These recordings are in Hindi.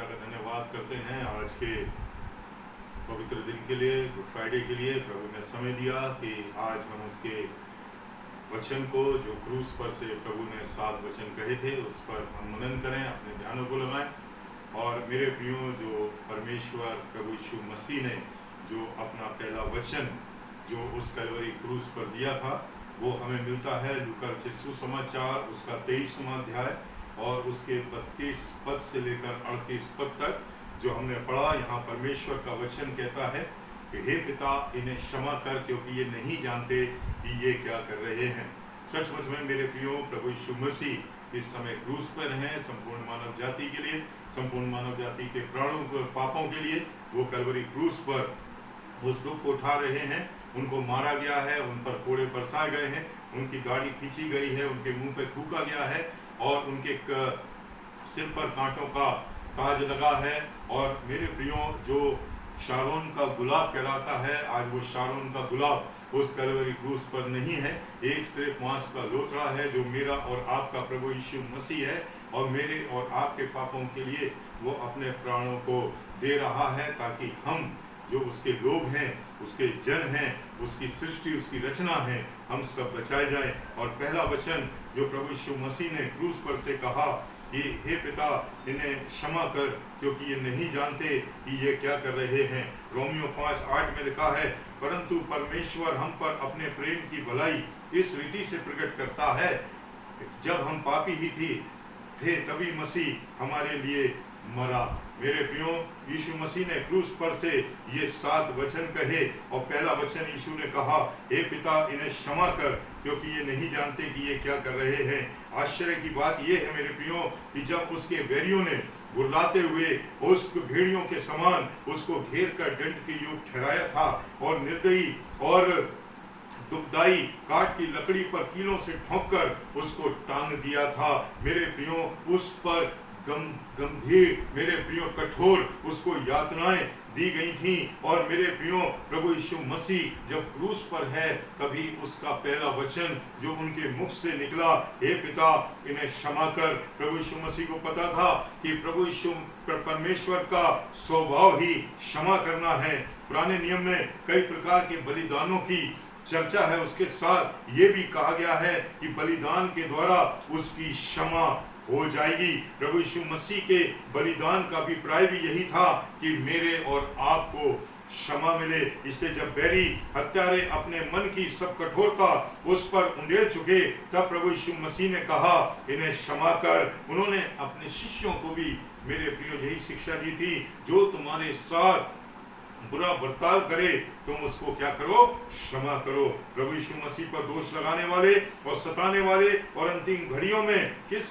पिता का धन्यवाद करते हैं आज के पवित्र दिन के लिए, गुड फ्राइडे के लिए। प्रभु ने समय दिया कि आज हम उसके वचन को, जो क्रूस पर से प्रभु ने 7 वचन कहे थे, उस पर हम मनन करें, अपने ध्यानों को लगाएं। और मेरे प्रियो, जो परमेश्वर प्रभु यीशु मसीह ने जो अपना पहला वचन जो उस कलवरी क्रूस पर दिया था, वो हमें मिलता है लूका रचित सुसमाचार उसका 23वां अध्याय और उसके 32 पद से लेकर 38 पद तक जो हमने पढ़ा। यहाँ परमेश्वर का वचन कहता है कि हे पिता, इन्हें क्षमा कर, क्योंकि ये नहीं जानते कि ये क्या कर रहे हैं। सचमुच में मेरे प्रियो, प्रभु यीशु मसीह इस समय क्रूस पर हैं संपूर्ण मानव जाति के लिए, संपूर्ण मानव जाति के प्राणों पापों के लिए। वो कलवरी क्रूस पर उस दुख को उठा रहे हैं। उनको मारा गया है, उन पर कोड़े बरसाए गए हैं, उनकी दाढ़ी खींची गई है, उनके मुंह पे थूका गया है और उनके सिर पर कांटों का ताज लगा है। और मेरे प्रियो, जो शारोन का गुलाब कहलाता है, आज वो शारोन का गुलाब उस कलवरी क्रूस पर नहीं है। एक सिर्फ मांस का लोथड़ा है जो मेरा और आपका प्रभु यीशु मसीह है, और मेरे और आपके पापों के लिए वो अपने प्राणों को दे रहा है, ताकि हम जो उसके लोग हैं, उसके जन हैं, उसकी सृष्टि, उसकी रचना है, हम सब बचाए जाएं। और पहला वचन जो प्रभु यीशु मसीह ने क्रूस पर से कहा कि हे पिता, इन्हें क्षमा कर, क्योंकि ये नहीं जानते कि ये क्या कर रहे हैं। रोमियो 5:8 में लिखा है, परंतु परमेश्वर हम पर अपने प्रेम की भलाई इस रीति से प्रकट करता है, जब हम पापी ही थे तभी मसीह हमारे लिए मरा। मेरे प्रियो, यीशु मसीह ने क्रूस पर से ये 7 वचन कहे, और पहला वचन यीशु ने कहा, हे पिता, इन्हें क्षमा कर, क्योंकि ये नहीं जानते कि ये क्या कर रहे हैं। आश्चर्य की बात ये है मेरे प्रियो कि जब उसके बैरियों ने गुर्राते हुए उस भेड़ियों के समान उसको घेर कर दंड के योग ठहराया था, और निर्दयी और दुखदाई काठ की लकड़ी पर कीलों से ठोंक कर उसको टांग दिया था। मेरे प्रियो, उस पर गंभीर, मेरे प्रियो कठोर उसको यातनाएं दी गई थी। और मेरे प्रियो, प्रभु यीशु मसीह जब क्रूस पर है, तभी उसका पहला वचन जो उनके मुख से निकला, हे पिता, इन्हें क्षमा कर। प्रभु यीशु मसीह को पता था कि प्रभु यीशु परमेश्वर का स्वभाव ही क्षमा करना है। पुराने नियम में कई प्रकार के बलिदानों की चर्चा है, उसके साथ ये भी कहा गया है कि बलिदान के द्वारा उसकी क्षमा हो जाएगी। प्रभु यीशु मसीह के बलिदान का अभिप्राय भी यही था कि मेरे और आपको क्षमा मिले। इसलिए जब बैरी हत्यारे अपने मन की सब कठोरता उस पर उंडेल चुके, तब प्रभु यीशु मसीह ने कहा, इन्हें क्षमा कर। उन्होंने अपने शिष्यों को भी, मेरे प्रियो, यही शिक्षा दी थी, जो तुम्हारे साथ बुरा बर्ताव करे तुम उसको क्या करो, क्षमा करो। प्रभु यीशु मसीह पर दोष लगाने वाले और सताने वाले और अंतिम घड़ियों में किस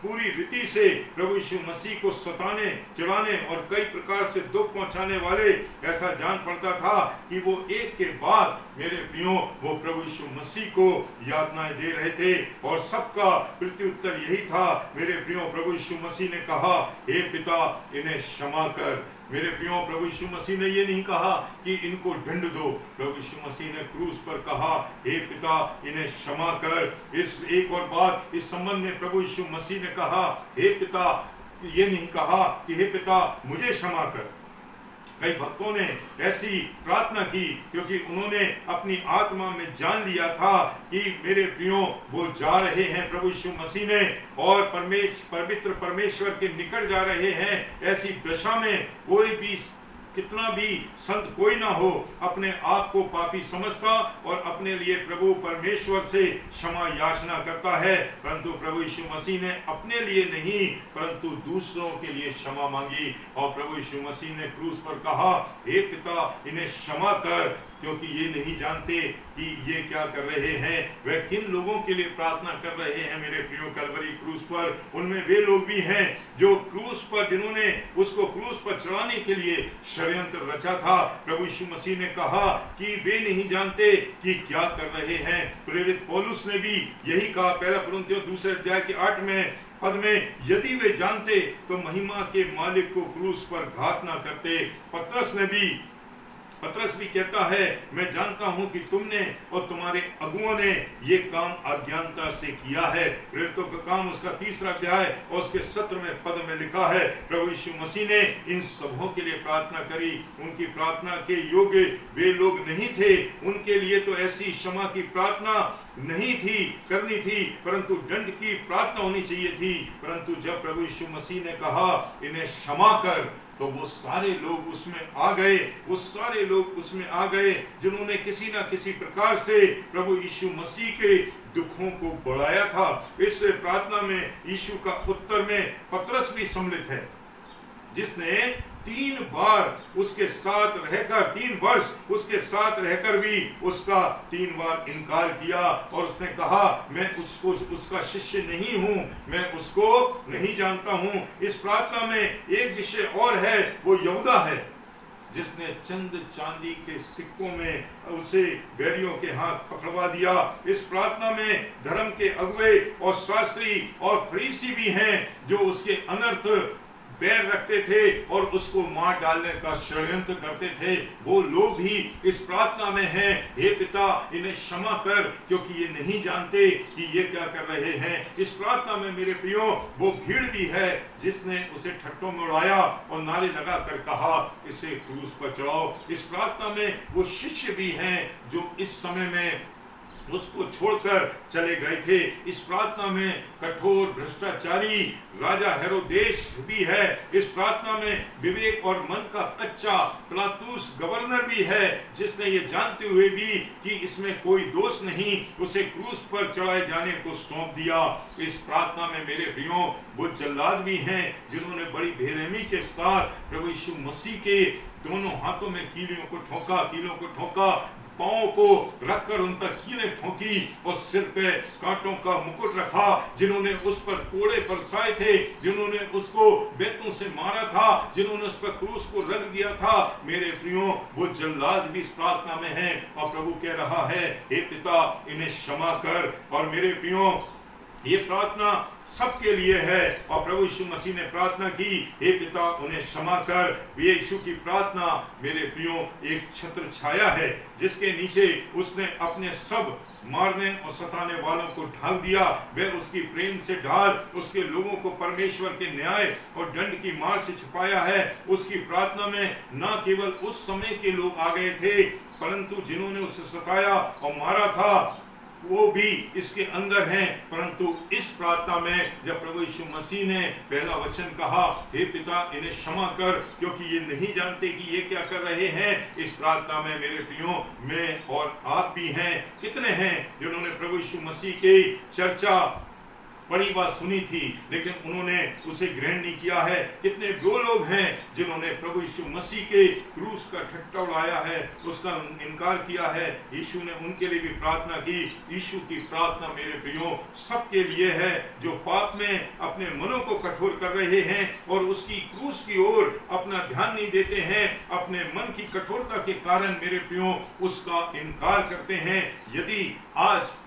पूरी रीति से प्रभु यीशु मसीह को सताने, चिढ़ाने और कई प्रकार से दुख पहुंचाने वाले, ऐसा जान पड़ता था कि वो एक के बाद, मेरे प्रियो, वो प्रभु यीशु मसीह को यातनाएं दे रहे थे, और सबका प्रत्युत्तर यही था। मेरे प्रियो, प्रभु यीशु मसीह ने कहा, हे पिता, इन्हें क्षमा कर। मेरे प्रियो, प्रभु यीशु मसीह ने ये नहीं कहा कि इनको दंड दो। प्रभु यीशु मसीह ने क्रूस पर कहा, हे पिता, इन्हें क्षमा कर। इस एक और बात इस संबंध में प्रभु यीशु मसीह ने कहा, हे पिता, ये नहीं कहा कि हे पिता, मुझे क्षमा कर। कई भक्तों ने ऐसी प्रार्थना की, क्योंकि उन्होंने अपनी आत्मा में जान लिया था कि मेरे प्रियो, वो जा रहे हैं प्रभु यीशु मसीह में और पवित्र परमेश्वर के निकट जा रहे हैं। ऐसी दशा में कोई भी, कितना भी संत कोई ना हो, अपने आप को पापी समझता और अपने लिए प्रभु परमेश्वर से क्षमा याचना करता है, परंतु प्रभु यीशु मसीह ने अपने लिए नहीं परंतु दूसरों के लिए क्षमा मांगी। और प्रभु यीशु मसीह ने क्रूस पर कहा, हे पिता, इन्हें क्षमा कर, क्योंकि ये नहीं जानते कि ये क्या कर रहे हैं। वह किन लोगों के लिए प्रार्थना कर रहे हैं मेरे प्रियो कलवरी क्रूस पर? उनमें वे लोग भी हैं जो क्रूस पर, जिन्होंने उसको क्रूस पर चढ़ाने के लिए षड्यंत्र रचा था। प्रभु यीशु मसीह ने कहा कि वे नहीं जानते कि क्या कर रहे हैं। प्रेरित पौलुस ने भी यही कहा, पहला कुरिन्थियों 2 अध्याय के 8 पद में, यदि वे जानते तो महिमा के मालिक को क्रूस पर घात ना करते। पतरस ने भी पतरस भी कहता है, मैं जानता हूं कि तुमने और तुम्हारे अगुओं ने ये काम अज्ञानता से किया है। प्रेरितों का काम उसका 3 अध्याय और उसके 17वें पद में लिखा है, प्रभु यीशु मसीह ने इन सबों के लिए प्रार्थना करी। उनकी प्रार्थना के योग्य वे लोग नहीं थे, उनके लिए तो ऐसी क्षमा की प्रार्थना नहीं थी करनी थी, परंतु दंड की प्रार्थना होनी चाहिए थी। परंतु जब प्रभु यीशु मसीह ने कहा इन्हें क्षमा कर, तो वो सारे लोग उसमें आ गए, वो सारे लोग उसमें आ गए जिन्होंने किसी ना किसी प्रकार से प्रभु यीशु मसीह के दुखों को बढ़ाया था। इस प्रार्थना में यीशु का उत्तर में पतरस भी सम्मिलित है, जिसने 3 बार उसके साथ रहकर, 3 वर्ष उसके साथ रहकर भी उसका 3 बार इनकार किया और उसने कहा मैं उसका शिष्य नहीं हूं, मैं उसको नहीं जानता हूं। इस प्रार्थना में एक विषय और है, वो यहूदा है, जिसने चंद चांदी के सिक्कों में उसे बैरियों के हाथ पकड़वा दिया। इस प्रार्थना में धर्म के अगुवे और शास्त्री और फरीसी भी हैं जो उसके अनर्थ बैर रखते थे और उसको मार डालने का षड्यंत्र करते थे। वो लोग भी इस प्रार्थना में हैं, हे पिता इन्हें क्षमा कर, क्योंकि ये नहीं जानते कि ये क्या कर रहे हैं। इस प्रार्थना में मेरे प्रियो वो भीड़ भी है जिसने उसे ठट्टों में उड़ाया और नारे लगा कर कहा इसे क्रूस पर चढ़ाओ। इस प्रार्थना में वो शिष्य भी हैं जो इस समय में उसको छोड़कर चले गए थे। इस प्रार्थना में कठोर भ्रष्टाचारी राजा हेरोदेस भी है। इस प्रार्थना में विवेक और मन का कच्चा पिलातुस गवर्नर भी है, जिसने ये जानते हुए भी कि इसमें कोई दोष नहीं, उसे क्रूस पर चढ़ाए जाने को सौंप दिया। इस प्रार्थना में मेरे प्रियो वो जल्लाद भी हैं जिन्होंने बड़ी बेरहमी के साथ प्रभु यीशु मसीह के दोनों हाथों में कीलों को ठोका, पांवों को रखकर उन पर कीलें ठोकी और सिर पे कांटों का मुकुट रखा, जिन्होंने उस पर कोड़े बरसाए थे, जिन्होंने उसको बेतों से मारा था, जिन्होंने उस पर क्रूस को रख दिया था। मेरे प्रियो वो जल्लाद भी इस प्रार्थना में हैं और प्रभु कह रहा है हे पिता इन्हें क्षमा कर। और मेरे प्रियो ये प्रार्थना सबके लिए है और प्रभु यीशु मसीह ने प्रार्थना की हे पिता उन्हें क्षमा कर। यीशु की प्रार्थना मेरे प्रियो एक छत्र छाया है जिसके नीचे उसने अपने सब मारने और सताने वालों को ढाक दिया। वह उसकी प्रेम से ढाल उसके लोगों को परमेश्वर के न्याय और दंड की मार से छुपाया है। उसकी प्रार्थना में न केवल उस समय के लोग आ गए थे, परंतु जिन्होंने उसे सताया और मारा था वो भी इसके अंदर हैं। परंतु इस प्रार्थना में जब प्रभु यीशु मसीह ने पहला वचन कहा हे पिता इन्हें क्षमा कर क्योंकि ये नहीं जानते कि ये क्या कर रहे हैं, इस प्रार्थना में मेरे प्रियो मैं और आप भी हैं। कितने हैं जिन्होंने प्रभु यीशु मसीह की चर्चा बड़ी बात सुनी थी लेकिन उन्होंने उसे ग्रहण नहीं किया है। कितने वो लोग हैं जिन्होंने प्रभु यीशु मसीह के क्रूस का ठट्टा उड़ाया है, उसका इनकार किया है। यीशु ने उनके लिए भी प्रार्थना की। यीशु की प्रार्थना मेरे प्रियो सबके लिए है जो पाप में अपने मनों को कठोर कर रहे हैं और उसकी क्रूस की ओर अपना ध्यान नहीं देते हैं, अपने मन की कठोरता के कारण मेरे प्रियो उसका इनकार करते हैं। यदि आज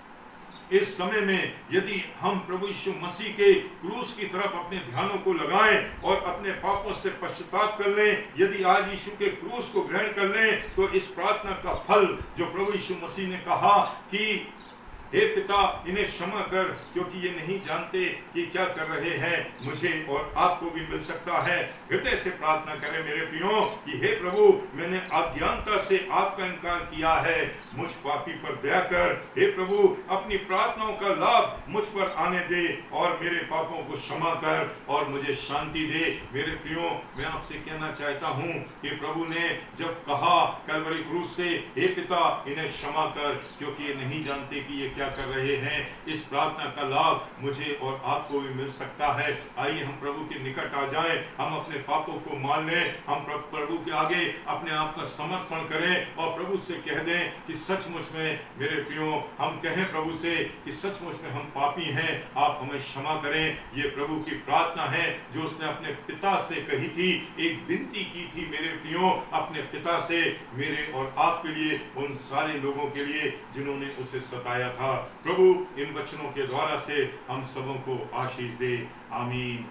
इस समय में यदि हम प्रभु यीशु मसीह के क्रूस की तरफ अपने ध्यानों को लगाएं और अपने पापों से पश्चाताप कर लें, यदि आज यीशु के क्रूस को ग्रहण कर लें, तो इस प्रार्थना का फल जो प्रभु यीशु मसीह ने कहा कि हे पिता इन्हें क्षमा कर क्योंकि ये नहीं जानते कि क्या कर रहे हैं, मुझे और आपको भी मिल सकता है। हृदय से प्रार्थना करें मेरे प्रियो कि हे प्रभु मैंने अज्ञानता से आपका इनकार किया है, मुझ पापी पर दया कर। हे प्रभु अपनी प्रार्थनाओं का लाभ मुझ पर आने दे और मेरे पापों को क्षमा कर और मुझे शांति दे। मेरे प्रियो मैं आपसे कहना चाहता हूँ कि प्रभु ने जब कहा कलवरी क्रूस से हे पिता इन्हें क्षमा कर क्योंकि ये नहीं जानते कि ये कर रहे हैं, इस प्रार्थना का लाभ मुझे और आपको भी मिल सकता है। आइए हम प्रभु के निकट आ जाएं, हम अपने पापों को मान लें, हम प्रभु के आगे अपने आप का समर्पण करें और प्रभु से कह दें कि सचमुच में मेरे प्रियो हम कहें प्रभु से कि सचमुच में हम पापी हैं, आप हमें क्षमा करें। ये प्रभु की प्रार्थना है जो उसने अपने पिता से कही थी, एक विनती की थी मेरे प्रियो अपने पिता से मेरे और आपके लिए, उन सारे लोगों के लिए जिन्होंने उसे सताया था। प्रभु इन वचनों के द्वारा से हम सबों को आशीष दे। आमीन।